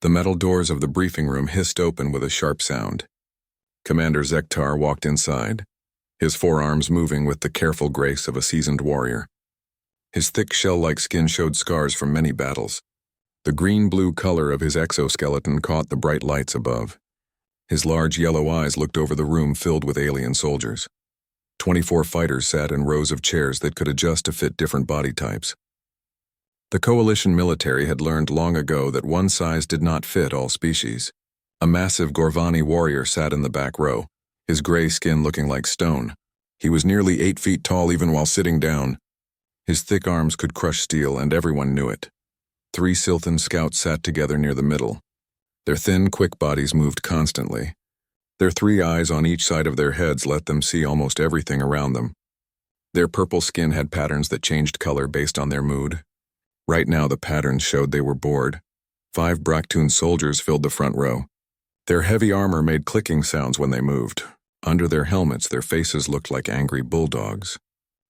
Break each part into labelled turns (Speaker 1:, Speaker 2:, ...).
Speaker 1: The metal doors of the briefing room hissed open with a sharp sound. Commander Zektar walked inside, his forearms moving with the careful grace of a seasoned warrior. His thick shell-like skin showed scars from many battles. The green-blue color of his exoskeleton caught the bright lights above. His large yellow eyes looked over the room filled with alien soldiers. 24 fighters sat in rows of chairs that could adjust to fit different body types. The Coalition military had learned long ago that one size did not fit all species. A massive Gorvani warrior sat in the back row, his gray skin looking like stone. He was nearly 8 feet tall even while sitting down. His thick arms could crush steel, and everyone knew it. 3 Silthan scouts sat together near the middle. Their thin, quick bodies moved constantly. Their 3 eyes on each side of their heads let them see almost everything around them. Their purple skin had patterns that changed color based on their mood. Right now the patterns showed they were bored. 5 Braktoon soldiers filled the front row. Their heavy armor made clicking sounds when they moved. Under their helmets, their faces looked like angry bulldogs.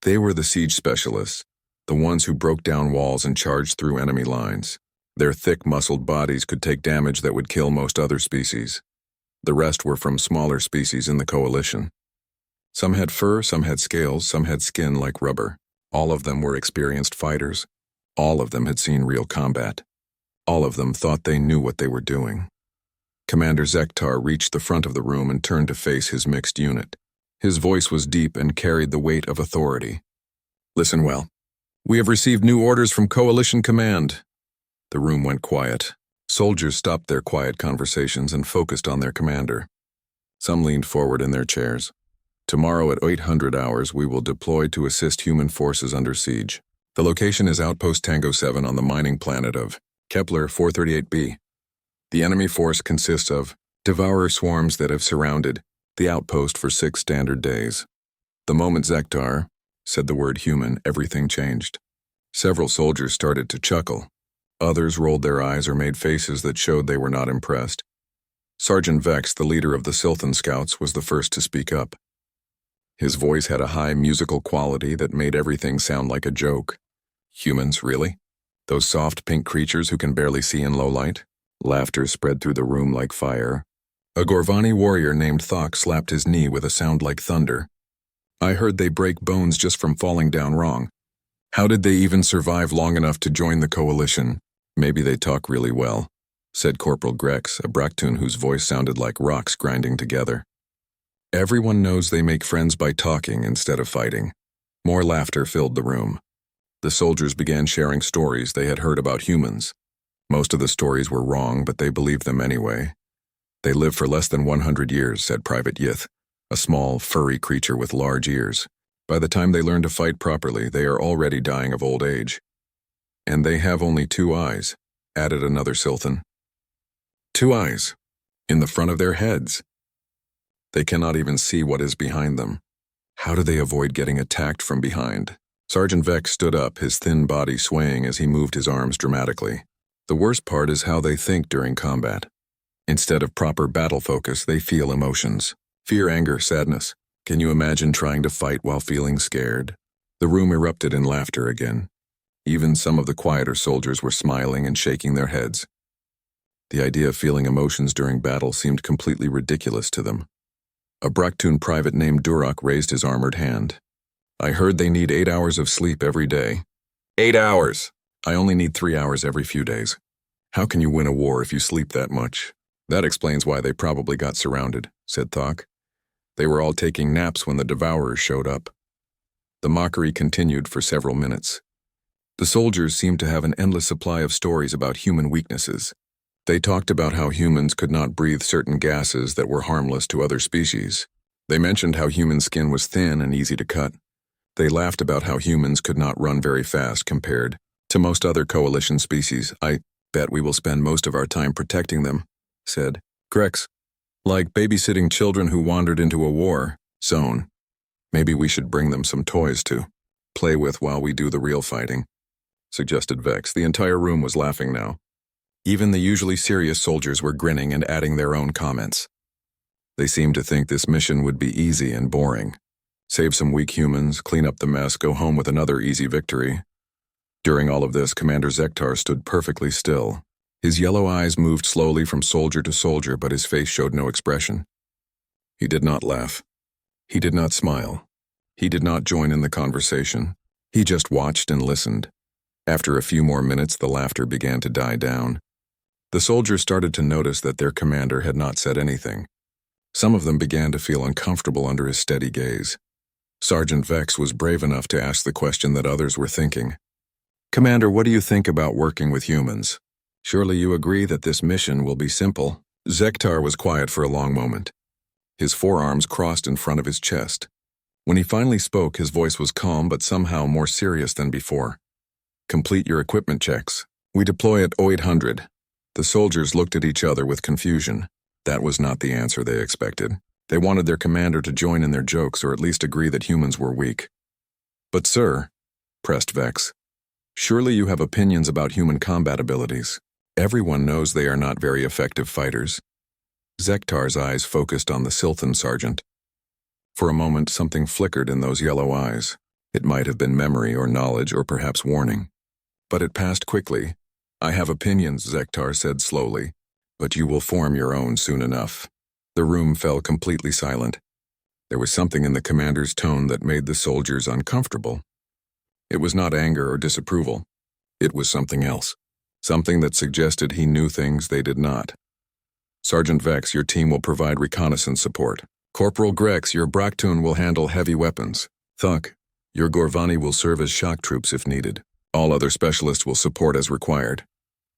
Speaker 1: They were the siege specialists, the ones who broke down walls and charged through enemy lines. Their thick, muscled bodies could take damage that would kill most other species. The rest were from smaller species in the Coalition. Some had fur, some had scales, some had skin like rubber. All of them were experienced fighters. All of them had seen real combat. All of them thought they knew what they were doing. Commander Zektar reached the front of the room and turned to face his mixed unit. His voice was deep and carried the weight of authority. "Listen well. We have received new orders from Coalition Command." The room went quiet. Soldiers stopped their quiet conversations and focused on their commander. Some leaned forward in their chairs. "Tomorrow at 800 hours, we will deploy to assist human forces under siege. The location is Outpost Tango 7 on the mining planet of Kepler 438b. The enemy force consists of devourer swarms that have surrounded the outpost for 6 standard days." The moment Zektar said the word human, everything changed. Several soldiers started to chuckle. Others rolled their eyes or made faces that showed they were not impressed. Sergeant Vex, the leader of the Silthan Scouts, was the first to speak up. His voice had a high musical quality that made everything sound like a joke. "Humans, really? Those soft pink creatures who can barely see in low light?" Laughter spread through the room like fire. A Gorvani warrior named Thok slapped his knee with a sound like thunder. "I heard they break bones just from falling down wrong. How did they even survive long enough to join the Coalition? Maybe they talk really well," said Corporal Grex, a Braktoon whose voice sounded like rocks grinding together. "Everyone knows they make friends by talking instead of fighting." More laughter filled the room. The soldiers began sharing stories they had heard about humans. Most of the stories were wrong, but they believed them anyway. "They live for less than 100 years, said Private Yith, a small, furry creature with large ears. "By the time they learn to fight properly, they are already dying of old age." "And they have only 2 eyes, added another Silthan. 2 eyes, in the front of their heads. They cannot even see what is behind them. How do they avoid getting attacked from behind?" Sergeant Vex stood up, his thin body swaying as he moved his arms dramatically. "The worst part is how they think during combat. Instead of proper battle focus, they feel emotions. Fear, anger, sadness. Can you imagine trying to fight while feeling scared?" The room erupted in laughter again. Even some of the quieter soldiers were smiling and shaking their heads. The idea of feeling emotions during battle seemed completely ridiculous to them. A Braktoon private named Durak raised his armored hand. "I heard they need 8 hours of sleep every day." 8 hours! I only need 3 hours every few days. How can you win a war if you sleep that much? "That explains why they probably got surrounded," said Thok. "They were all taking naps when the Devourers showed up." The mockery continued for several minutes. The soldiers seemed to have an endless supply of stories about human weaknesses. They talked about how humans could not breathe certain gases that were harmless to other species. They mentioned how human skin was thin and easy to cut. They laughed about how humans could not run very fast compared to most other Coalition species. "I bet we will spend most of our time protecting them," said Grex. "Like babysitting children who wandered into a war zone. Maybe we should bring them some toys to play with while we do the real fighting," suggested Vex. The entire room was laughing now. Even the usually serious soldiers were grinning and adding their own comments. They seemed to think this mission would be easy and boring. Save some weak humans, clean up the mess, go home with another easy victory. During all of this, Commander Zektar stood perfectly still. His yellow eyes moved slowly from soldier to soldier, but his face showed no expression. He did not laugh. He did not smile. He did not join in the conversation. He just watched and listened. After a few more minutes, the laughter began to die down. The soldiers started to notice that their commander had not said anything. Some of them began to feel uncomfortable under his steady gaze. Sergeant Vex was brave enough to ask the question that others were thinking. "Commander, what do you think about working with humans? Surely you agree that this mission will be simple?" Zektar was quiet for a long moment. His forearms crossed in front of his chest. When he finally spoke, his voice was calm but somehow more serious than before. "Complete your equipment checks. We deploy at 0800. The soldiers looked at each other with confusion. That was not the answer they expected. They wanted their commander to join in their jokes or at least agree that humans were weak. "But sir," pressed Vex, "surely you have opinions about human combat abilities. Everyone knows they are not very effective fighters." Zektar's eyes focused on the Silthan sergeant. For a moment, something flickered in those yellow eyes. It might have been memory or knowledge or perhaps warning. But it passed quickly. "I have opinions," Zektar said slowly, "but you will form your own soon enough." The room fell completely silent. There was something in the commander's tone that made the soldiers uncomfortable. It was not anger or disapproval. It was something else. Something that suggested he knew things they did not. "Sergeant Vex, your team will provide reconnaissance support. Corporal Grex, your Bractoon will handle heavy weapons. Thunk, your Gorvani will serve as shock troops if needed. All other specialists will support as required."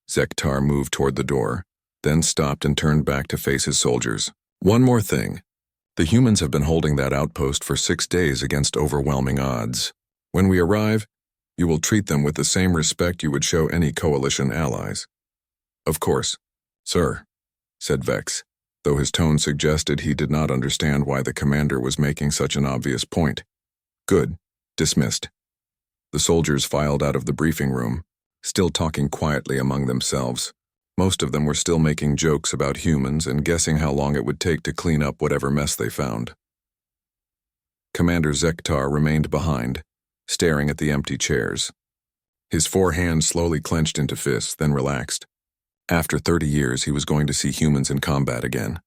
Speaker 1: Zektar moved toward the door, then stopped and turned back to face his soldiers. "One more thing. The humans have been holding that outpost for 6 days against overwhelming odds. When we arrive, you will treat them with the same respect you would show any coalition allies." "Of course, sir," said Vex, though his tone suggested he did not understand why the commander was making such an obvious point. "Good. Dismissed." The soldiers filed out of the briefing room, still talking quietly among themselves. Most of them were still making jokes about humans and guessing how long it would take to clean up whatever mess they found. Commander Zektar remained behind, staring at the empty chairs. His 4 hands slowly clenched into fists, then relaxed. After 30 years, he was going to see humans in combat again.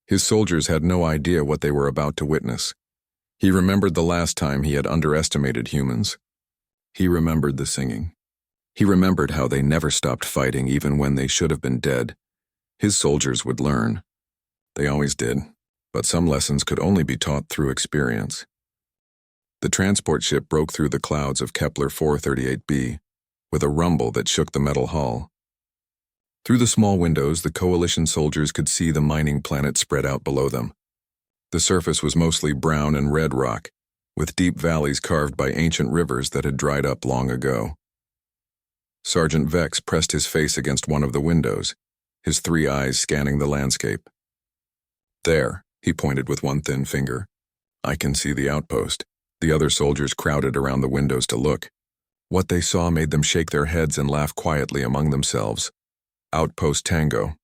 Speaker 1: His soldiers had no idea what they were about to witness. He remembered the last time he had underestimated humans. He remembered the singing. He remembered how they never stopped fighting even when they should have been dead. His soldiers would learn. They always did, but some lessons could only be taught through experience. The transport ship broke through the clouds of Kepler 438b with a rumble that shook the metal hull. Through the small windows, the coalition soldiers could see the mining planet spread out below them. The surface was mostly brown and red rock, with deep valleys carved by ancient rivers that had dried up long ago. Sergeant Vex pressed his face against one of the windows, his 3 eyes scanning the landscape. "There," he pointed with one thin finger. "I can see the outpost." The other soldiers crowded around the windows to look. What they saw made them shake their heads and laugh quietly among themselves. Outpost Tango.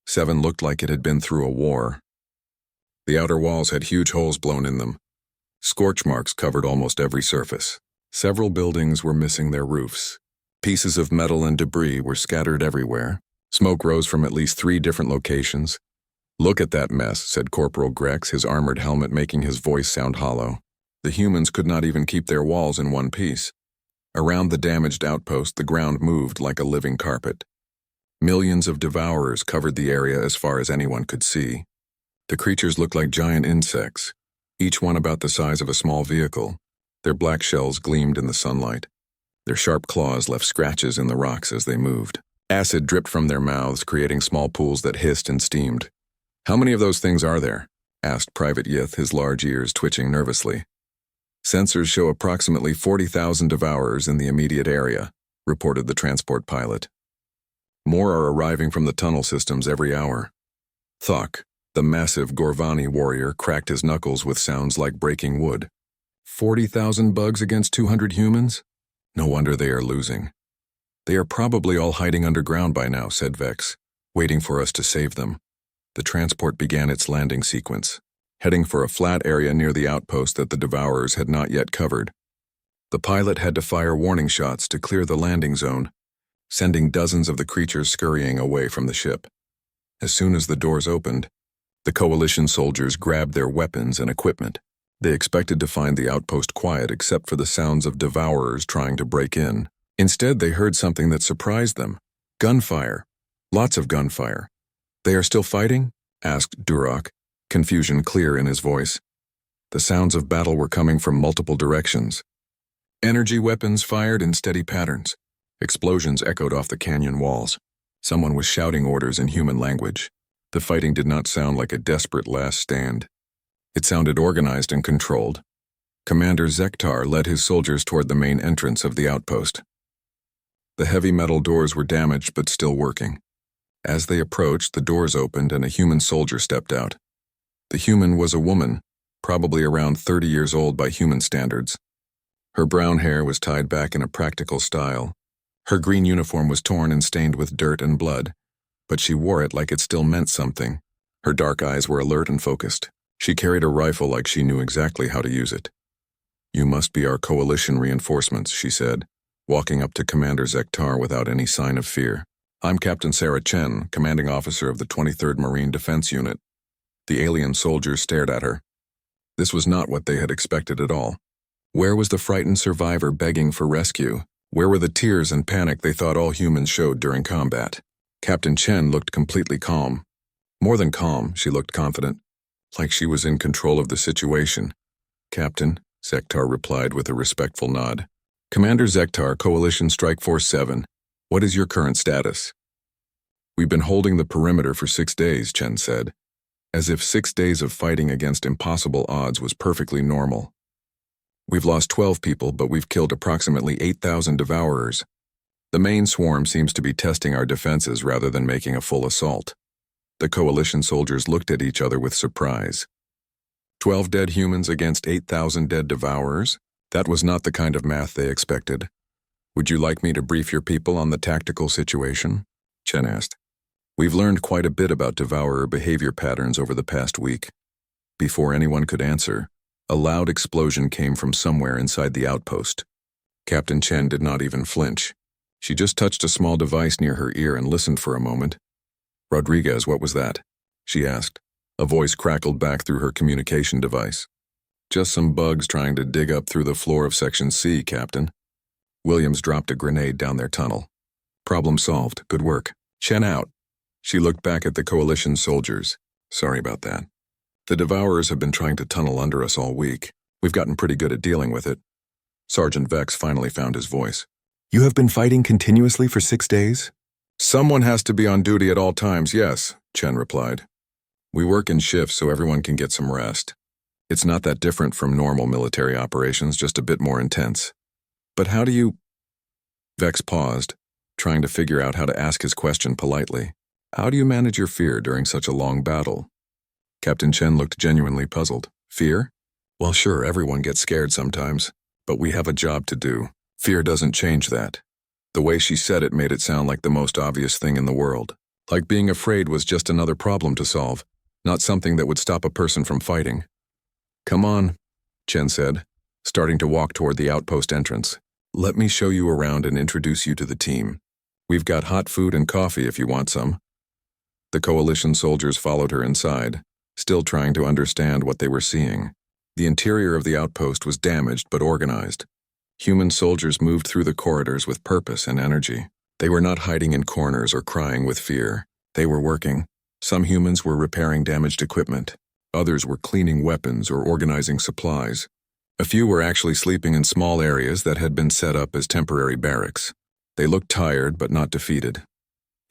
Speaker 1: 7 looked like it had been through a war. The outer walls had huge holes blown in them. Scorch marks covered almost every surface. Several buildings were missing their roofs. Pieces of metal and debris were scattered everywhere. Smoke rose from at least 3 different locations. "Look at that mess," said Corporal Grex, his armored helmet making his voice sound hollow. The humans could not even keep their walls in one piece. Around the damaged outpost, the ground moved like a living carpet. Millions of devourers covered the area as far as anyone could see. The creatures looked like giant insects, each one about the size of a small vehicle. Their black shells gleamed in the sunlight. Their sharp claws left scratches in the rocks as they moved. Acid dripped from their mouths, creating small pools that hissed and steamed. "How many of those things are there?" asked Private Yith, his large ears twitching nervously. "Sensors show approximately 40,000 devourers in the immediate area," reported the transport pilot. "More are arriving from the tunnel systems every hour." Thok, the massive Gorvani warrior, cracked his knuckles with sounds like breaking wood. 40,000 bugs against 200 humans? No wonder they are losing. "They are probably all hiding underground by now," said Vex, waiting for us to save them. The transport began its landing sequence, heading for a flat area near the outpost that the devourers had not yet covered. The pilot had to fire warning shots to clear the landing zone. sending dozens of the creatures scurrying away from the ship. As soon as the doors opened, the Coalition soldiers grabbed their weapons and equipment. They expected to find the outpost quiet except for the sounds of devourers trying to break in. Instead, they heard something that surprised them. Gunfire. Lots of gunfire. "They are still fighting?" asked Duroc, confusion clear in his voice. The sounds of battle were coming from multiple directions. Energy weapons fired in steady patterns. Explosions echoed off the canyon walls. Someone was shouting orders in human language. The fighting did not sound like a desperate last stand. It sounded organized and controlled. Commander Zektar led his soldiers toward the main entrance of the outpost. The heavy metal doors were damaged but still working. As they approached, the doors opened and a human soldier stepped out. The human was a woman, probably around 30 years old by human standards. Her brown hair was tied back in a practical style. Her green uniform was torn and stained with dirt and blood, but she wore it like it still meant something. Her dark eyes were alert and focused. She carried a rifle like she knew exactly how to use it. "You must be our coalition reinforcements," she said, walking up to Commander Zektar without any sign of fear. "I'm Captain Sarah Chen, commanding officer of the 23rd Marine Defense Unit." The alien soldiers stared at her. This was not what they had expected at all. Where was the frightened survivor begging for rescue? Where were the tears and panic they thought all humans showed during combat? Captain Chen looked completely calm. More than calm, she looked confident, like she was in control of the situation. "Captain," Zektar replied with a respectful nod. "Commander Zektar, Coalition Strike Force 7. What is your current status?" "We've been holding the perimeter for 6 days," Chen said, as if 6 days of fighting against impossible odds was perfectly normal. "We've lost 12 people, but we've killed approximately 8,000 devourers. The main swarm seems to be testing our defenses rather than making a full assault." The Coalition soldiers looked at each other with surprise. 12 dead humans against 8,000 dead devourers? That was not the kind of math they expected. "Would you like me to brief your people on the tactical situation?" Chen asked. "We've learned quite a bit about devourer behavior patterns over the past week." Before anyone could answer, a loud explosion came from somewhere inside the outpost. Captain Chen did not even flinch. She just touched a small device near her ear and listened for a moment. "Rodriguez, what was that?" she asked. A voice crackled back through her communication device. "Just some bugs trying to dig up through the floor of Section C, Captain." Williams dropped a grenade down their tunnel. "Problem solved. Good work. Chen out." She looked back at the Coalition soldiers. "Sorry about that. The Devourers have been trying to tunnel under us all week. We've gotten pretty good at dealing with it." Sergeant Vex finally found his voice. "You have been fighting continuously for 6 days?" "Someone has to be on duty at all times, yes," Chen replied. "We work in shifts so everyone can get some rest. It's not that different from normal military operations, just a bit more intense." "But how do you—" Vex paused, trying to figure out how to ask his question politely. "How do you manage your fear during such a long battle?" Captain Chen looked genuinely puzzled. "Fear? Well, sure, everyone gets scared sometimes, but we have a job to do. Fear doesn't change that." The way she said it made it sound like the most obvious thing in the world. Like being afraid was just another problem to solve, not something that would stop a person from fighting. "Come on," Chen said, starting to walk toward the outpost entrance. "Let me show you around and introduce you to the team. We've got hot food and coffee if you want some." The Coalition soldiers followed her inside, still trying to understand what they were seeing. The interior of the outpost was damaged but organized. Human soldiers moved through the corridors with purpose and energy. They were not hiding in corners or crying with fear. They were working. Some humans were repairing damaged equipment. Others were cleaning weapons or organizing supplies. A few were actually sleeping in small areas that had been set up as temporary barracks. They looked tired but not defeated.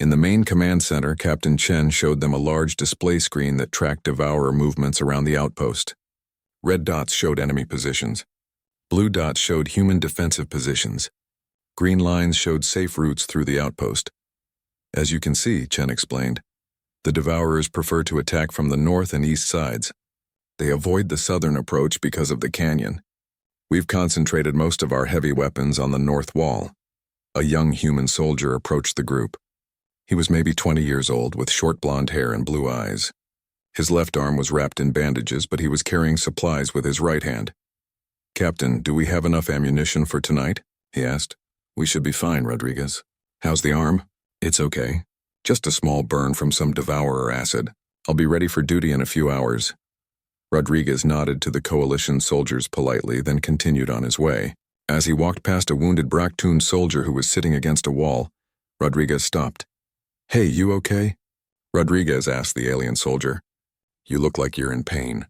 Speaker 1: In the main command center, Captain Chen showed them a large display screen that tracked devourer movements around the outpost. Red dots showed enemy positions. Blue dots showed human defensive positions. Green lines showed safe routes through the outpost. "As you can see," Chen explained, "the Devourers prefer to attack from the north and east sides. They avoid the southern approach because of the canyon. We've concentrated most of our heavy weapons on the north wall." A young human soldier approached the group. He was maybe 20 years old, with short blonde hair and blue eyes. His left arm was wrapped in bandages, but he was carrying supplies with his right hand. "Captain, do we have enough ammunition for tonight?" he asked. "We should be fine, Rodriguez." How's the arm? It's okay. Just a small burn from some devourer acid. I'll be ready for duty in a few hours. Rodriguez nodded to the coalition soldiers politely, then continued on his way. As he walked past a wounded Bractoon soldier who was sitting against a wall, Rodriguez stopped. Hey, you okay? Rodriguez asked the alien soldier. You look like you're in pain.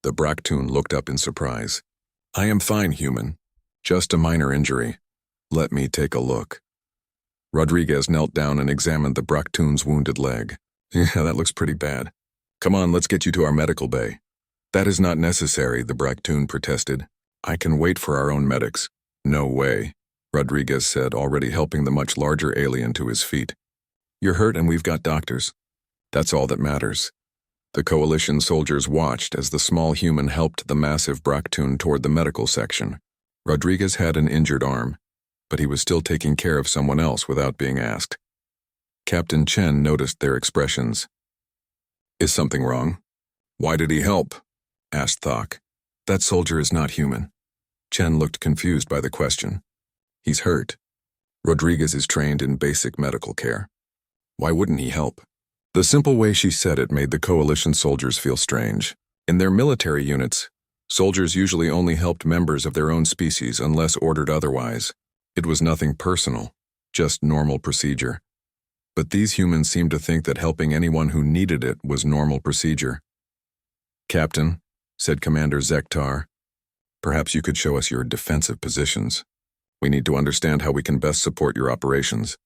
Speaker 1: The Bractoon looked up in surprise. I am fine, human. Just a minor injury. Let me take a look. Rodriguez knelt down and examined the Bractoon's wounded leg. Yeah, that looks pretty bad. Come on, let's get you to our medical bay. That is not necessary, the Bractoon protested. I can wait for our own medics. No way, Rodriguez said, already helping the much larger alien to his feet. You're hurt and we've got doctors. That's all that matters. The coalition soldiers watched as the small human helped the massive Bractoon toward the medical section. Rodriguez had an injured arm, but he was still taking care of someone else without being asked. Captain Chen noticed their expressions. Is something wrong? Why did he help? Asked Thok. That soldier is not human. Chen looked confused by the question. He's hurt. Rodriguez is trained in basic medical care. Why wouldn't he help? The simple way she said it made the coalition soldiers feel strange. In their military units, soldiers usually only helped members of their own species unless ordered otherwise. It was nothing personal, just normal procedure. But these humans seemed to think that helping anyone who needed it was normal procedure. Captain, said Commander Zektar, perhaps you could show us your defensive positions. We need to understand how we can best support your operations.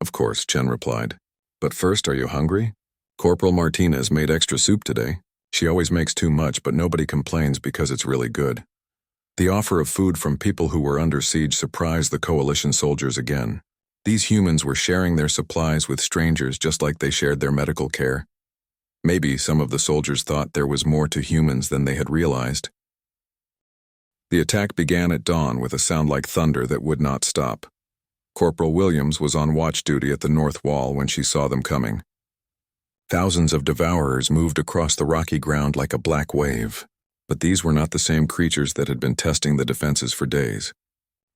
Speaker 1: Of course, Chen replied. But first, are you hungry? Corporal Martinez made extra soup today. She always makes too much, but nobody complains because it's really good. The offer of food from people who were under siege surprised the coalition soldiers again. These humans were sharing their supplies with strangers just like they shared their medical care. Maybe some of the soldiers thought there was more to humans than they had realized. The attack began at dawn with a sound like thunder that would not stop. Corporal Williams was on watch duty at the north wall when she saw them coming. Thousands of devourers moved across the rocky ground like a black wave, but these were not the same creatures that had been testing the defenses for days.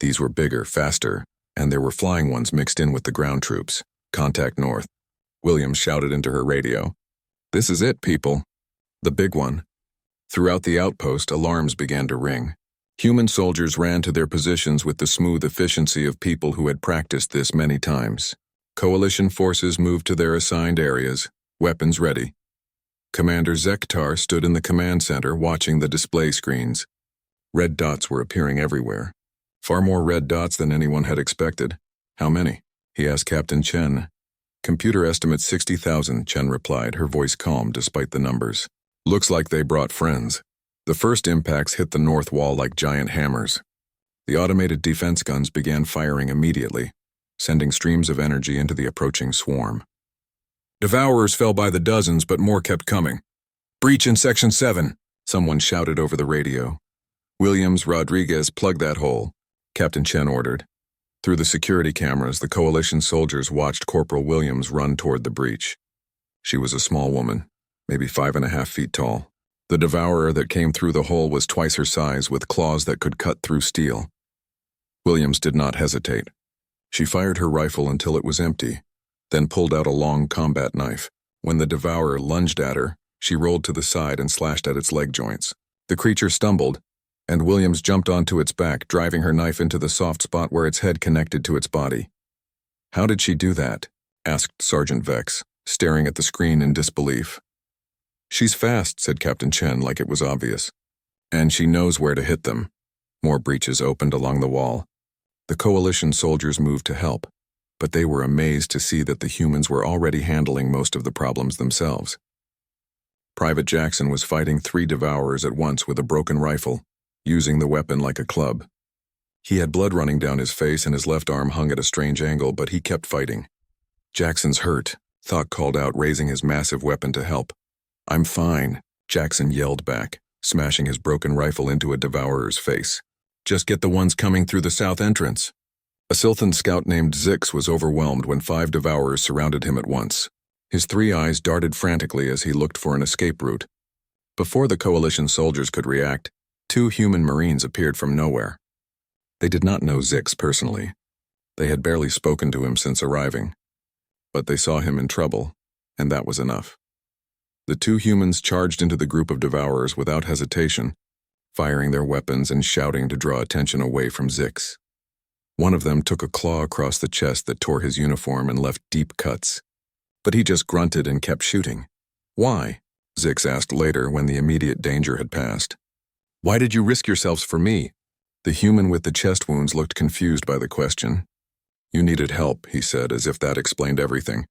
Speaker 1: These were bigger, faster, and there were flying ones mixed in with the ground troops. Contact north. Williams shouted into her radio. This is it, people. The big one. Throughout the outpost, alarms began to ring. Human soldiers ran to their positions with the smooth efficiency of people who had practiced this many times. Coalition forces moved to their assigned areas, weapons ready. Commander Zektar stood in the command center watching the display screens. Red dots were appearing everywhere. Far more red dots than anyone had expected. How many? He asked Captain Chen. Computer estimates 60,000, Chen replied, her voice calm despite the numbers. Looks like they brought friends. The first impacts hit the north wall like giant hammers. The automated defense guns began firing immediately, sending streams of energy into the approaching swarm. Devourers fell by the dozens, but more kept coming. Breach in Section 7, someone shouted over the radio. Williams, Rodriguez, plug that hole, Captain Chen ordered. Through the security cameras, the coalition soldiers watched Corporal Williams run toward the breach. She was a small woman, maybe 5.5 feet tall. The devourer that came through the hole was twice her size, with claws that could cut through steel. Williams did not hesitate. She fired her rifle until it was empty, then pulled out a long combat knife. When the devourer lunged at her, she rolled to the side and slashed at its leg joints. The creature stumbled, and Williams jumped onto its back, driving her knife into the soft spot where its head connected to its body. How did she do that? Asked Sergeant Vex, staring at the screen in disbelief. She's fast, said Captain Chen like it was obvious. And she knows where to hit them. More breaches opened along the wall. The coalition soldiers moved to help, but they were amazed to see that the humans were already handling most of the problems themselves. Private Jackson was fighting 3 devourers at once with a broken rifle, using the weapon like a club. He had blood running down his face and his left arm hung at a strange angle, but he kept fighting. Jackson's hurt, Thok called out, raising his massive weapon to help. I'm fine, Jackson yelled back, smashing his broken rifle into a devourer's face. Just get the ones coming through the south entrance. A Silthan scout named Zix was overwhelmed when 5 devourers surrounded him at once. His 3 eyes darted frantically as he looked for an escape route. Before the coalition soldiers could react, 2 human marines appeared from nowhere. They did not know Zix personally, They had barely spoken to him since arriving, but they saw him in trouble, and that was enough. The two humans charged into the group of devourers without hesitation, firing their weapons and shouting to draw attention away from Zix. One of them took a claw across the chest that tore his uniform and left deep cuts. But he just grunted and kept shooting. "Why?" Zix asked later when the immediate danger had passed. "Why did you risk yourselves for me?" The human with the chest wounds looked confused by the question. "You needed help," he said, as if that explained everything.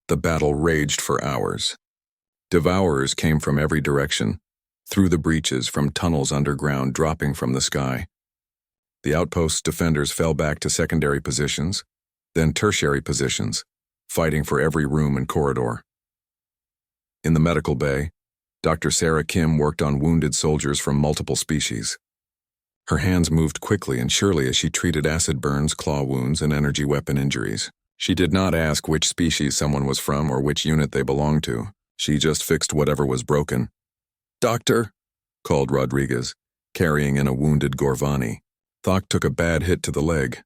Speaker 1: The battle raged for hours. Devourers came from every direction, through the breaches, from tunnels underground, dropping from the sky. The outpost's defenders fell back to secondary positions, then tertiary positions, fighting for every room and corridor. In the medical bay, Dr. Sarah Kim worked on wounded soldiers from multiple species. Her hands moved quickly and surely as she treated acid burns, claw wounds, and energy weapon injuries. She did not ask which species someone was from or which unit they belonged to. She just fixed whatever was broken. "Doctor," called Rodriguez, carrying in a wounded Gorvani. Thok took a bad hit to the leg.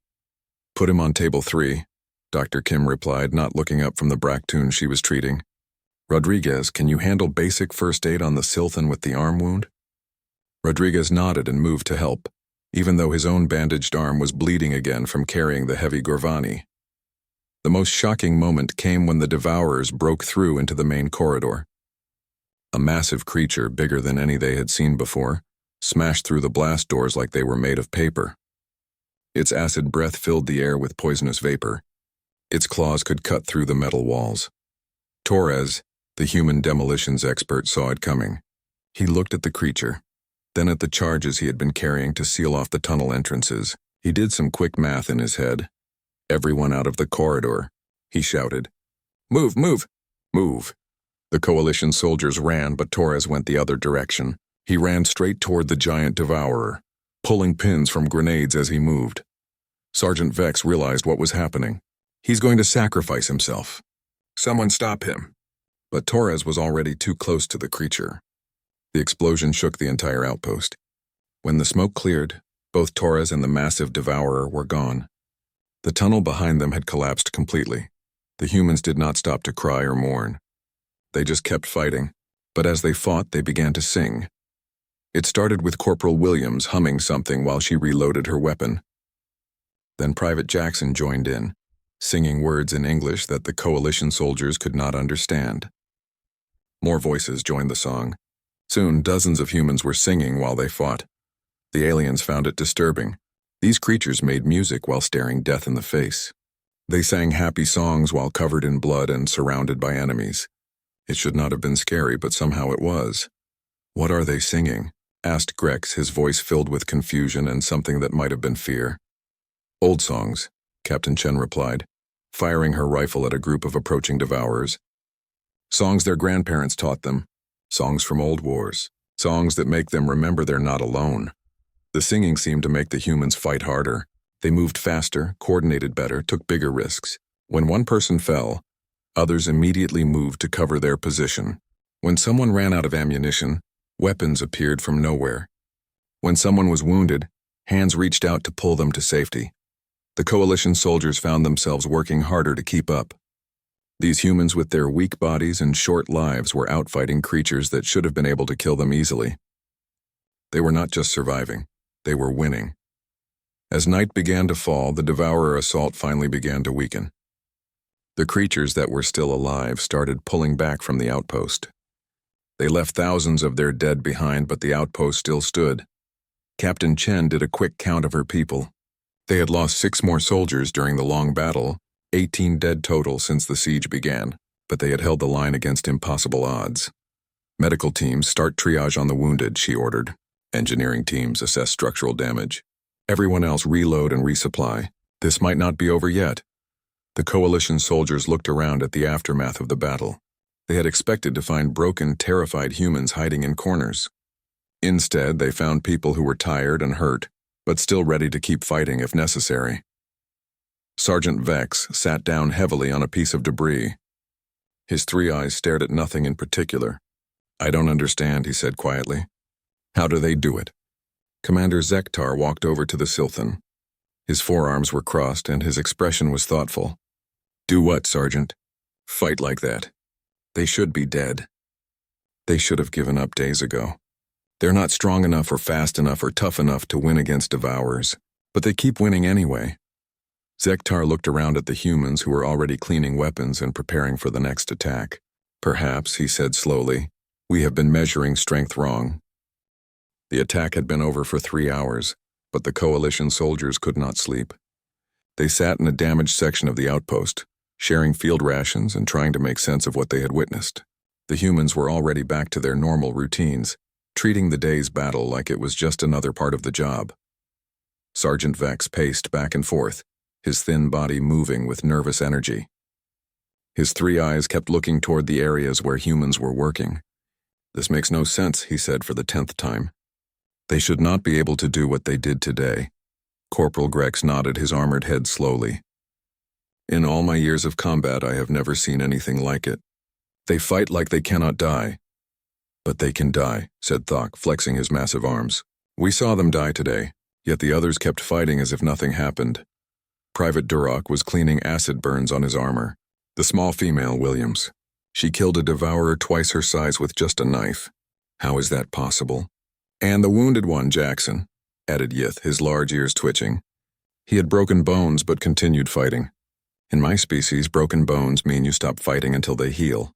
Speaker 1: "Put him on table 3, Dr. Kim replied, not looking up from the Bractoon she was treating. "Rodriguez, can you handle basic first aid on the Silthan with the arm wound?" Rodriguez nodded and moved to help, even though his own bandaged arm was bleeding again from carrying the heavy Gorvani. The most shocking moment came when the Devourers broke through into the main corridor. A massive creature, bigger than any they had seen before, smashed through the blast doors like they were made of paper. Its acid breath filled the air with poisonous vapor. Its claws could cut through the metal walls. Torres, the human demolitions expert, saw it coming. He looked at the creature, then at the charges he had been carrying to seal off the tunnel entrances. He did some quick math in his head. "Everyone out of the corridor," he shouted. "Move, move, move." The coalition soldiers ran, but Torres went the other direction. He ran straight toward the giant devourer, pulling pins from grenades as he moved. Sergeant Vex realized what was happening. He's going to sacrifice himself. Someone stop him. But Torres was already too close to the creature. The explosion shook the entire outpost. When the smoke cleared, both Torres and the massive devourer were gone. The tunnel behind them had collapsed completely. The humans did not stop to cry or mourn. They just kept fighting, but as they fought, they began to sing. It started with Corporal Williams humming something while she reloaded her weapon. Then Private Jackson joined in, singing words in English that the coalition soldiers could not understand. More voices joined the song. Soon, dozens of humans were singing while they fought. The aliens found it disturbing. These creatures made music while staring death in the face. They sang happy songs while covered in blood and surrounded by enemies. It should not have been scary, but somehow it was. "What are they singing?" asked Grex, his voice filled with confusion and something that might have been fear. "Old songs," Captain Chen replied, firing her rifle at a group of approaching devourers. "Songs their grandparents taught them. Songs from old wars. Songs that make them remember they're not alone." The singing seemed to make the humans fight harder. They moved faster, coordinated better, took bigger risks. When one person fell, others immediately moved to cover their position. When someone ran out of ammunition, weapons appeared from nowhere. When someone was wounded, hands reached out to pull them to safety. The coalition soldiers found themselves working harder to keep up. These humans with their weak bodies and short lives were outfighting creatures that should have been able to kill them easily. They were not just surviving, they were winning. As night began to fall, the Devourer assault finally began to weaken. The creatures that were still alive started pulling back from the outpost. They left thousands of their dead behind, but the outpost still stood. Captain Chen did a quick count of her people. They had lost 6 more soldiers during the long battle, 18 dead total since the siege began, but they had held the line against impossible odds. "Medical teams, start triage on the wounded," she ordered. "Engineering teams, assess structural damage. Everyone else, reload and resupply. This might not be over yet." The coalition soldiers looked around at the aftermath of the battle. They had expected to find broken, terrified humans hiding in corners. Instead, they found people who were tired and hurt, but still ready to keep fighting if necessary. Sergeant Vex sat down heavily on a piece of debris. His 3 eyes stared at nothing in particular. "I don't understand," he said quietly. "How do they do it?" Commander Zektar walked over to the Silthan. His forearms were crossed and his expression was thoughtful. "Do what, Sergeant?" "Fight like that. They should be dead. They should have given up days ago. They're not strong enough or fast enough or tough enough to win against devourers, but they keep winning anyway." Zektar looked around at the humans who were already cleaning weapons and preparing for the next attack. "Perhaps," he said slowly, "we have been measuring strength wrong." The attack had been over for 3 hours, but the coalition soldiers could not sleep. They sat in a damaged section of the outpost, sharing field rations and trying to make sense of what they had witnessed. The humans were already back to their normal routines, treating the day's battle like it was just another part of the job. Sergeant Vex paced back and forth, his thin body moving with nervous energy. His 3 eyes kept looking toward the areas where humans were working. "This makes no sense," he said for the 10th time. "They should not be able to do what they did today." Corporal Grex nodded his armored head slowly. "In all my years of combat, I have never seen anything like it. They fight like they cannot die." "But they can die," said Thok, flexing his massive arms. "We saw them die today, yet the others kept fighting as if nothing happened." Private Durock was cleaning acid burns on his armor. "The small female, Williams. She killed a devourer twice her size with just a knife. How is that possible?" "And the wounded one, Jackson," added Yith, his large ears twitching. "He had broken bones but continued fighting. In my species, broken bones mean you stop fighting until they heal."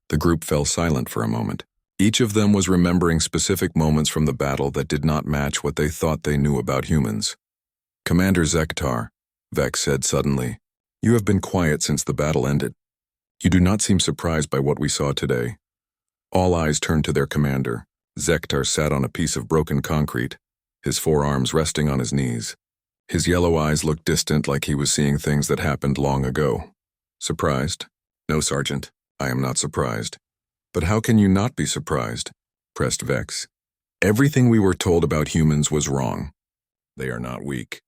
Speaker 1: The group fell silent for a moment. Each of them was remembering specific moments from the battle that did not match what they thought they knew about humans. "Commander Zektar," Vex said suddenly, "you have been quiet since the battle ended. You do not seem surprised by what we saw today." All eyes turned to their commander. Zektar sat on a piece of broken concrete, his forearms resting on his knees. His yellow eyes looked distant, like he was seeing things that happened long ago. "Surprised? No, Sergeant, I am not surprised." "But how can you not be surprised?" pressed Vex. "Everything we were told about humans was wrong. They are not weak.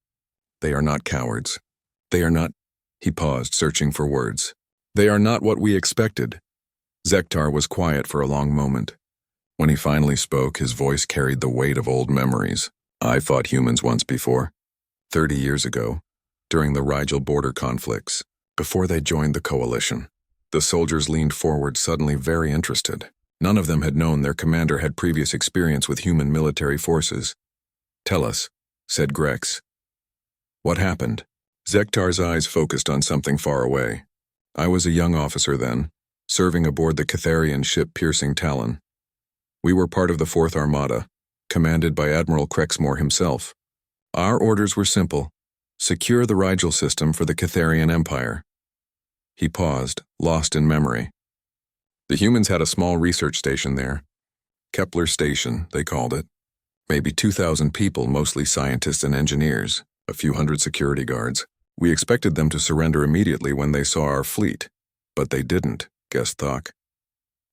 Speaker 1: They are not cowards. They are not—" He paused, searching for words. "They are not what we expected." Zektar was quiet for a long moment. When he finally spoke, his voice carried the weight of old memories. "I fought humans once before. 30 years ago, during the Rigel border conflicts, before they joined the coalition." The soldiers leaned forward, suddenly very interested. None of them had known their commander had previous experience with human military forces. "Tell us," said Grex. "What happened?" Zektar's eyes focused on something far away. "I was a young officer then, serving aboard the Catharian ship Piercing Talon. We were part of the 4th Armada, commanded by Admiral Crexmore himself. Our orders were simple: secure the Rigel system for the Catharian Empire." He paused, lost in memory. "The humans had a small research station there. Kepler Station, they called it. Maybe 2,000 people, mostly scientists and engineers, a few hundred security guards. We expected them to surrender immediately when they saw our fleet, but they didn't," guessed Thok.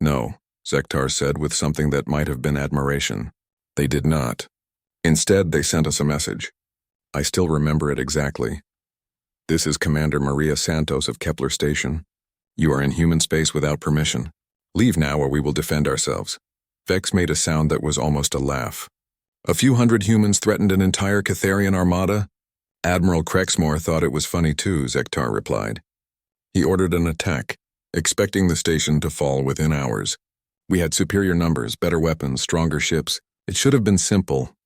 Speaker 1: "No," Zektar said with something that might have been admiration. "They did not. Instead, they sent us a message. I still remember it exactly. This is Commander Maria Santos of Kepler Station. You are in human space without permission. Leave now or we will defend ourselves." Vex made a sound that was almost a laugh. "A few hundred humans threatened an entire Catharian armada?" "Admiral Crexmore thought it was funny too," Zektar replied. "He ordered an attack, expecting the station to fall within hours. We had superior numbers, better weapons, stronger ships. It should have been simple."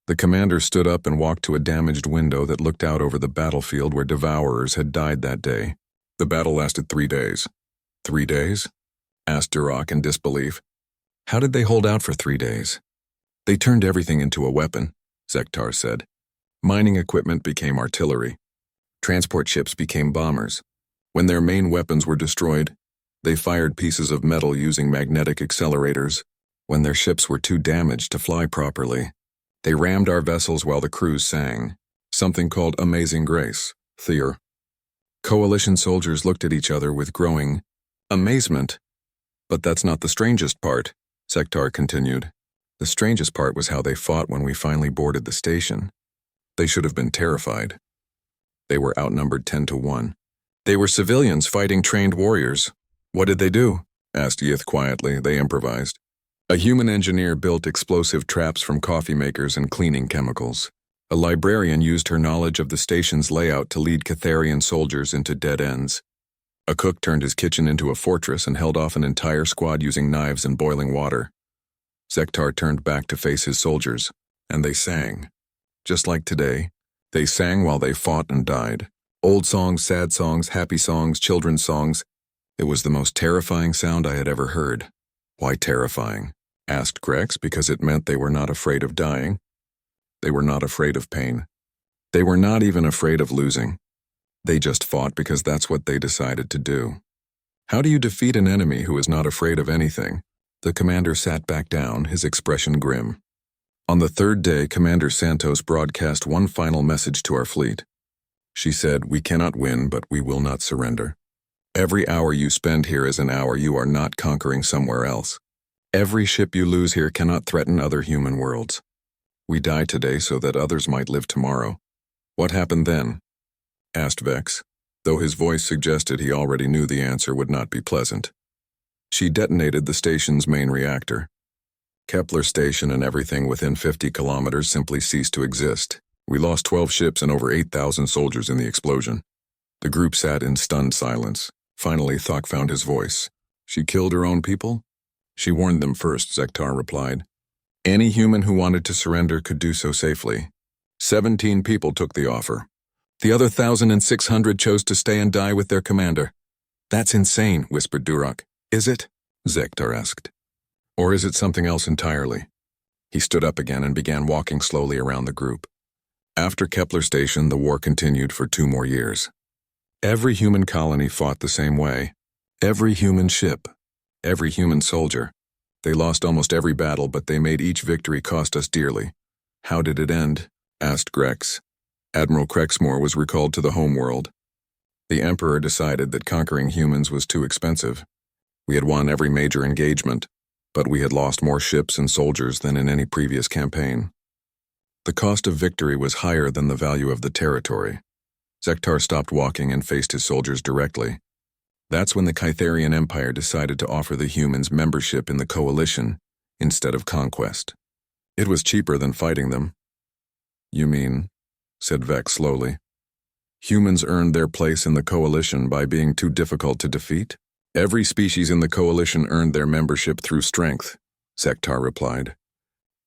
Speaker 1: The commander stood up and walked to a damaged window that looked out over the battlefield where devourers had died that day. "The battle lasted 3 days. 3 days?" asked Durock in disbelief. "How did they hold out for 3 days?" "They turned everything into a weapon," Zektar said. "Mining equipment became artillery. Transport ships became bombers. When their main weapons were destroyed, they fired pieces of metal using magnetic accelerators. When their ships were too damaged to fly properly, they rammed our vessels while the crews sang. Something called Amazing Grace, Theer." Coalition soldiers looked at each other with growing amazement. "But that's not the strangest part," Zektar continued. "The strangest part was how they fought when we finally boarded the station. They should have been terrified. They were outnumbered 10 to 1. They were civilians fighting trained warriors." "What did they do?" asked Yith quietly. "They improvised. A human engineer built explosive traps from coffee makers and cleaning chemicals. A librarian used her knowledge of the station's layout to lead Catharian soldiers into dead ends. A cook turned his kitchen into a fortress and held off an entire squad using knives and boiling water. Zektar turned back to face his soldiers, and they sang. Just like today, they sang while they fought and died. Old songs, sad songs, happy songs, children's songs. It was the most terrifying sound I had ever heard. Why terrifying? Asked Grex, because it meant they were not afraid of dying. They were not afraid of pain. They were not even afraid of losing. They just fought because that's what they decided to do. How do you defeat an enemy who is not afraid of anything? The commander sat back down, his expression grim. On the third day, Commander Santos broadcast one final message to our fleet. She said, "We cannot win, but we will not surrender. Every hour you spend here is an hour you are not conquering somewhere else. Every ship you lose here cannot threaten other human worlds. We die today so that others might live tomorrow." "What happened then?" asked Vex, though his voice suggested he already knew the answer would not be pleasant. "She detonated the station's main reactor. Kepler Station and everything within 50 kilometers simply ceased to exist. We lost 12 ships and over 8,000 soldiers in the explosion." The group sat in stunned silence. Finally, Thok found his voice. "She killed her own people?" "She warned them first," Zektar replied. "Any human who wanted to surrender could do so safely. 17 people took the offer. The other 1,600 chose to stay and die with their commander." "That's insane," whispered Durak. "Is it?" Zektar asked. "Or is it something else entirely?" He stood up again and began walking slowly around the group. After Kepler Station, the war continued for 2 more years. Every human colony fought the same way. Every human ship. Every human soldier. They lost almost every battle, but they made each victory cost us dearly. "How did it end?" asked Grex. Admiral Crexmore was recalled to the homeworld. The Emperor decided that conquering humans was too expensive. We had won every major engagement, but we had lost more ships and soldiers than in any previous campaign. The cost of victory was higher than the value of the territory. Zektar stopped walking and faced his soldiers directly. That's when the Kytharian Empire decided to offer the humans membership in the coalition instead of conquest. It was cheaper than fighting them. "You mean," said Vex slowly, "humans earned their place in the coalition by being too difficult to defeat?" "Every species in the coalition earned their membership through strength," Zektar replied.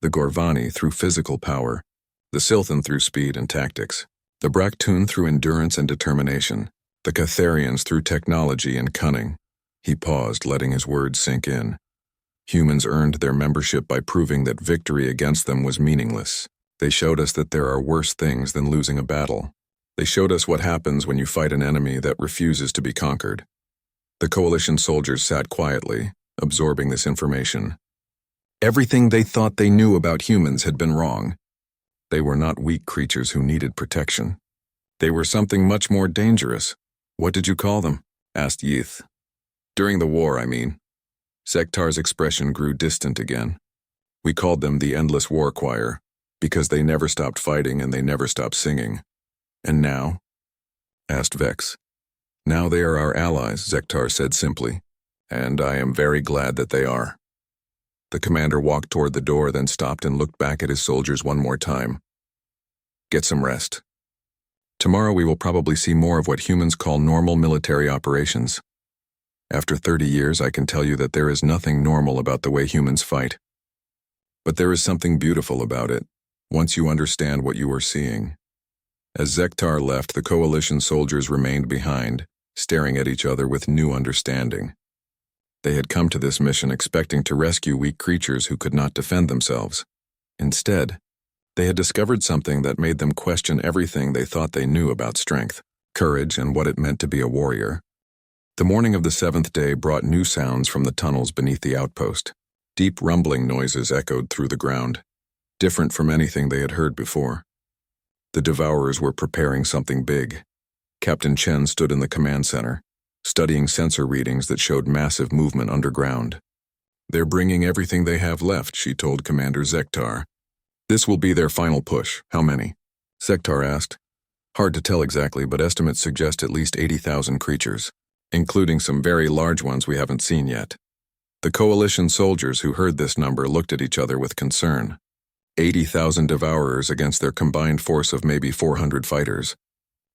Speaker 1: "The Gorvani through physical power, the Silthan through speed and tactics, the Braktun through endurance and determination, the Catharians through technology and cunning." He paused, letting his words sink in. Humans earned their membership by proving that victory against them was meaningless. They showed us that there are worse things than losing a battle. They showed us what happens when you fight an enemy that refuses to be conquered. The coalition soldiers sat quietly, absorbing this information. Everything they thought they knew about humans had been wrong. They were not weak creatures who needed protection. They were something much more dangerous. "What did you call them?" asked Yeath. "During the war, I mean." Zektar's expression grew distant again. "We called them the Endless War Choir, because they never stopped fighting and they never stopped singing." "And now?" asked Vex. "Now they are our allies," Zektar said simply, "and I am very glad that they are." The commander walked toward the door, then stopped and looked back at his soldiers one more time. "Get some rest. Tomorrow we will probably see more of what humans call normal military operations. After 30 years, I can tell you that there is nothing normal about the way humans fight. But there is something beautiful about it, once you understand what you are seeing." As Zektar left, the coalition soldiers remained behind, staring at each other with new understanding. They had come to this mission expecting to rescue weak creatures who could not defend themselves. Instead, they had discovered something that made them question everything they thought they knew about strength, courage, and what it meant to be a warrior. The morning of the 7th day brought new sounds from the tunnels beneath the outpost. Deep rumbling noises echoed through the ground, different from anything they had heard before. The Devourers were preparing something big. Captain Chen stood in the command center, studying sensor readings that showed massive movement underground. "They're bringing everything they have left," she told Commander Zektar. "This will be their final push. How many?" Zektar asked. "Hard to tell exactly, but estimates suggest at least 80,000 creatures, including some very large ones we haven't seen yet." The coalition soldiers who heard this number looked at each other with concern. 80,000 devourers against their combined force of maybe 400 fighters.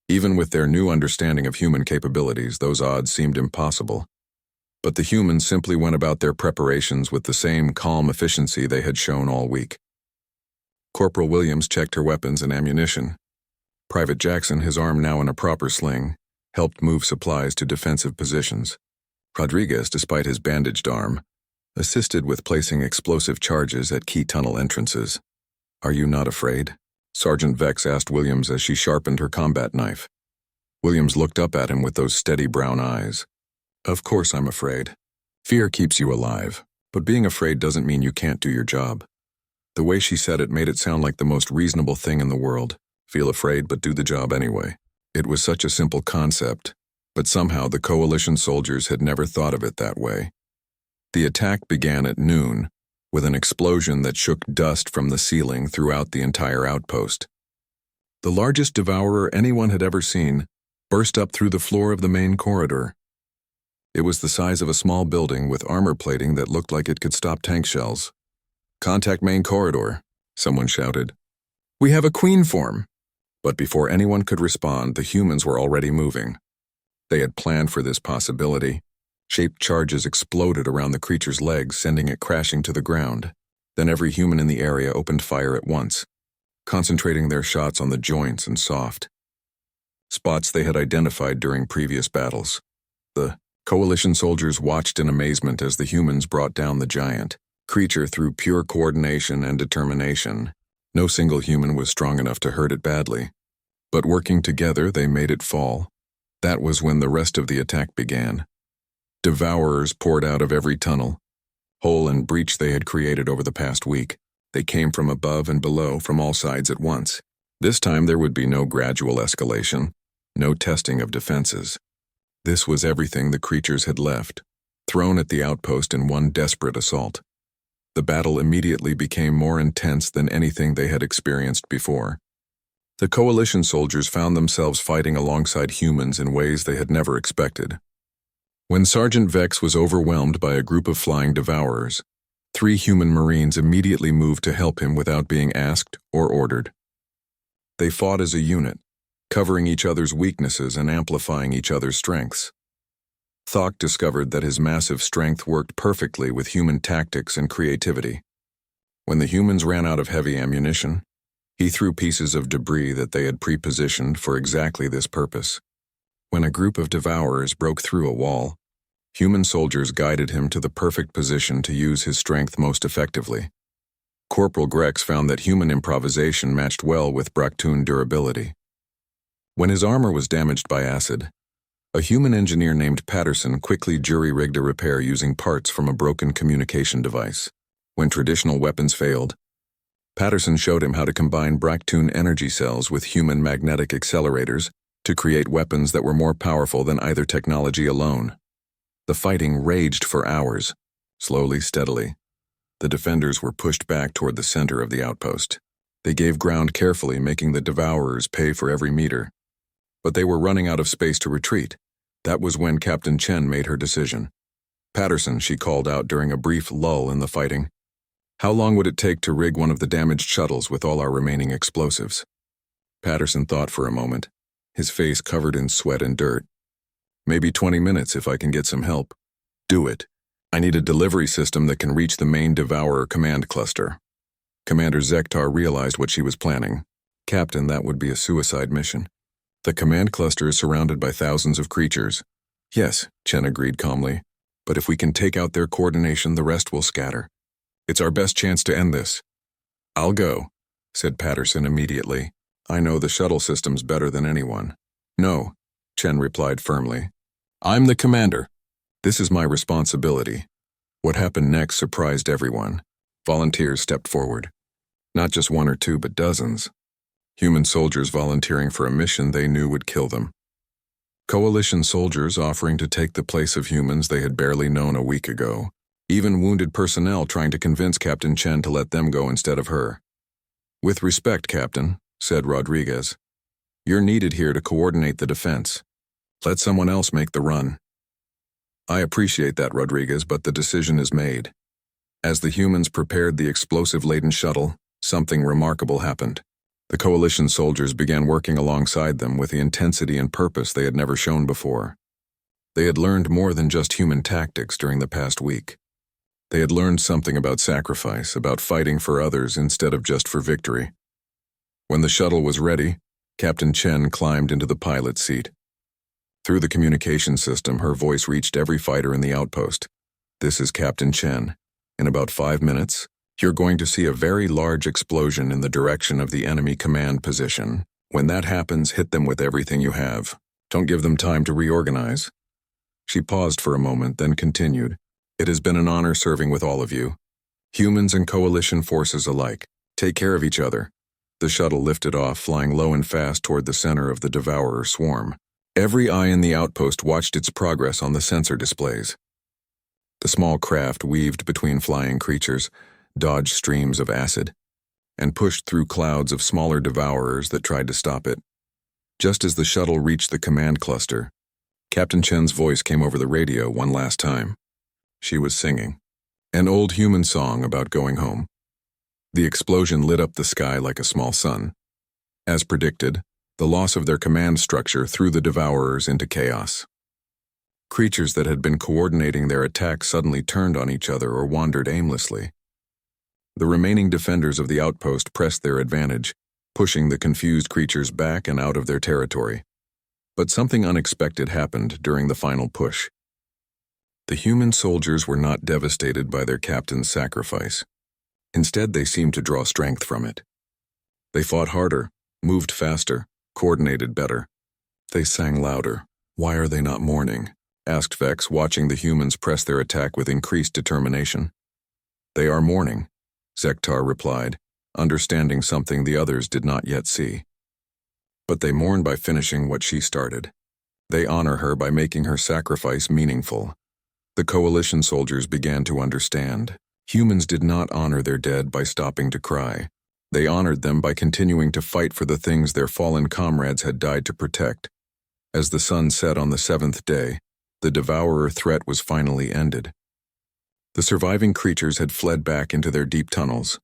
Speaker 1: Even with their new understanding of human capabilities, those odds seemed impossible. But the humans simply went about their preparations with the same calm efficiency they had shown all week. Corporal Williams checked her weapons and ammunition. Private Jackson, his arm now in a proper sling, helped move supplies to defensive positions. Rodriguez, despite his bandaged arm, assisted with placing explosive charges at key tunnel entrances. "Are you not afraid?" Sergeant Vex asked Williams as she sharpened her combat knife. Williams looked up at him with those steady brown eyes. "Of course I'm afraid. Fear keeps you alive, but being afraid doesn't mean you can't do your job." The way she said it made it sound like the most reasonable thing in the world. Feel afraid, but do the job anyway. It was such a simple concept, but somehow the coalition soldiers had never thought of it that way. The attack began at noon, with an explosion that shook dust from the ceiling throughout the entire outpost. The largest devourer anyone had ever seen burst up through the floor of the main corridor. It was the size of a small building with armor plating that looked like it could stop tank shells. "Contact main corridor," someone shouted. "We have a queen form." But before anyone could respond, the humans were already moving. They had planned for this possibility. Shaped charges exploded around the creature's legs, sending it crashing to the ground. Then every human in the area opened fire at once, concentrating their shots on the joints and soft spots they had identified during previous battles. The coalition soldiers watched in amazement as the humans brought down the giant creature through pure coordination and determination. No single human was strong enough to hurt it badly, but working together they made it fall. That was when the rest of the attack began. Devourers poured out of every tunnel, hole and breach they had created over the past week. They came from above and below, from all sides at once. This time there would be no gradual escalation, no testing of defenses. This was everything the creatures had left, thrown at the outpost in one desperate assault. The battle immediately became more intense than anything they had experienced before. The coalition soldiers found themselves fighting alongside humans in ways they had never expected. When Sergeant Vex was overwhelmed by a group of flying devourers, 3 human Marines immediately moved to help him without being asked or ordered. They fought as a unit, covering each other's weaknesses and amplifying each other's strengths. Thok discovered that his massive strength worked perfectly with human tactics and creativity. When the humans ran out of heavy ammunition, he threw pieces of debris that they had pre-positioned for exactly this purpose. When a group of devourers broke through a wall, human soldiers guided him to the perfect position to use his strength most effectively. Corporal Grex found that human improvisation matched well with Bractoon durability. When his armor was damaged by acid, a human engineer named Patterson quickly jury-rigged a repair using parts from a broken communication device. When traditional weapons failed, Patterson showed him how to combine Bractoon energy cells with human magnetic accelerators to create weapons that were more powerful than either technology alone. The fighting raged for hours, slowly, steadily. The defenders were pushed back toward the center of the outpost. They gave ground carefully, making the devourers pay for every meter. But they were running out of space to retreat. That was when Captain Chen made her decision. "Patterson," she called out during a brief lull in the fighting. "How long would it take to rig one of the damaged shuttles with all our remaining explosives?" Patterson thought for a moment, his face covered in sweat and dirt. "Maybe 20 minutes if I can get some help." "Do it. I need a delivery system that can reach the main Devourer command cluster." Commander Zektar realized what she was planning. "Captain, that would be a suicide mission. The command cluster is surrounded by thousands of creatures." "Yes," Chen agreed calmly, "but if we can take out their coordination, the rest will scatter. It's our best chance to end this." "I'll go," said Patterson immediately. "I know the shuttle systems better than anyone." "No," Chen replied firmly. "I'm the commander. This is my responsibility." What happened next surprised everyone. Volunteers stepped forward. Not just 1 or 2, but dozens. Human soldiers volunteering for a mission they knew would kill them. Coalition soldiers offering to take the place of humans they had barely known a week ago. Even wounded personnel trying to convince Captain Chen to let them go instead of her. "With respect, Captain," said Rodriguez, "you're needed here to coordinate the defense. Let someone else make the run." "I appreciate that, Rodriguez, but the decision is made." As the humans prepared the explosive-laden shuttle, something remarkable happened. The coalition soldiers began working alongside them with the intensity and purpose they had never shown before. They had learned more than just human tactics during the past week. They had learned something about sacrifice, about fighting for others instead of just for victory. When the shuttle was ready, Captain Chen climbed into the pilot's seat. Through the communication system, her voice reached every fighter in the outpost. "This is Captain Chen. In about 5 minutes, you're going to see a very large explosion in the direction of the enemy command position. When that happens, hit them with everything you have. Don't give them time to reorganize." She paused for a moment, then continued. "It has been an honor serving with all of you. Humans and coalition forces alike. Take care of each other." The shuttle lifted off, flying low and fast toward the center of the devourer swarm. Every eye in the outpost watched its progress on the sensor displays. The small craft weaved between flying creatures, dodged streams of acid, and pushed through clouds of smaller devourers that tried to stop it. Just as the shuttle reached the command cluster, Captain Chen's voice came over the radio one last time. She was singing an old human song about going home. The explosion lit up the sky like a small sun. As predicted, the loss of their command structure threw the devourers into chaos. Creatures that had been coordinating their attacks suddenly turned on each other or wandered aimlessly. The remaining defenders of the outpost pressed their advantage, pushing the confused creatures back and out of their territory. But something unexpected happened during the final push. The human soldiers were not devastated by their captain's sacrifice. Instead, they seemed to draw strength from it. They fought harder, moved faster, coordinated better. They sang louder. "Why are they not mourning?" asked Vex, watching the humans press their attack with increased determination. "They are mourning," Zektar replied, understanding something the others did not yet see. "But they mourn by finishing what she started. They honor her by making her sacrifice meaningful." The coalition soldiers began to understand. Humans did not honor their dead by stopping to cry. They honored them by continuing to fight for the things their fallen comrades had died to protect. As the sun set on the 7th day, the devourer threat was finally ended. The surviving creatures had fled back into their deep tunnels,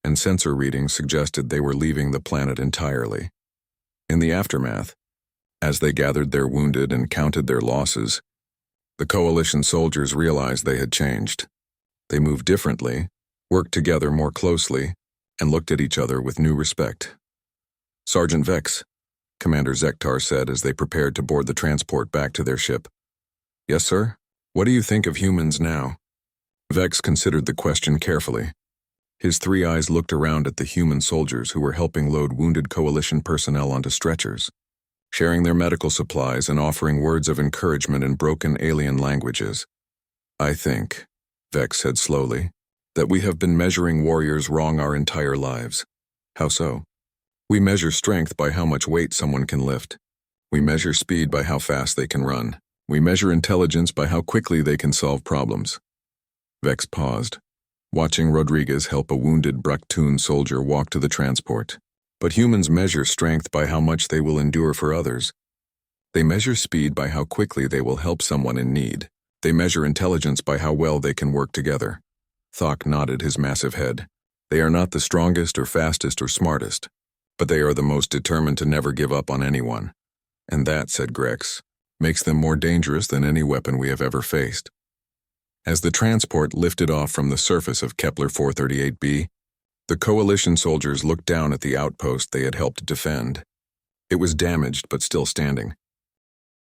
Speaker 1: and sensor readings suggested they were leaving the planet entirely. In the aftermath, as they gathered their wounded and counted their losses, the coalition soldiers realized they had changed. They moved differently, worked together more closely, and looked at each other with new respect. "Sergeant Vex," Commander Zektar said as they prepared to board the transport back to their ship. "Yes, sir? What do you think of humans now?" Vex considered the question carefully. His 3 eyes looked around at the human soldiers who were helping load wounded coalition personnel onto stretchers, sharing their medical supplies and offering words of encouragement in broken alien languages. "I think," Vex said slowly, "that we have been measuring warriors wrong our entire lives." "How so?" "We measure strength by how much weight someone can lift. We measure speed by how fast they can run. We measure intelligence by how quickly they can solve problems." Vex paused, watching Rodriguez help a wounded Bructoon soldier walk to the transport. "But humans measure strength by how much they will endure for others. They measure speed by how quickly they will help someone in need. They measure intelligence by how well they can work together." Thok nodded his massive head. "They are not the strongest or fastest or smartest, but they are the most determined to never give up on anyone. And that," said Grex, "makes them more dangerous than any weapon we have ever faced." As the transport lifted off from the surface of Kepler 438b, the coalition soldiers looked down at the outpost they had helped defend. It was damaged but still standing,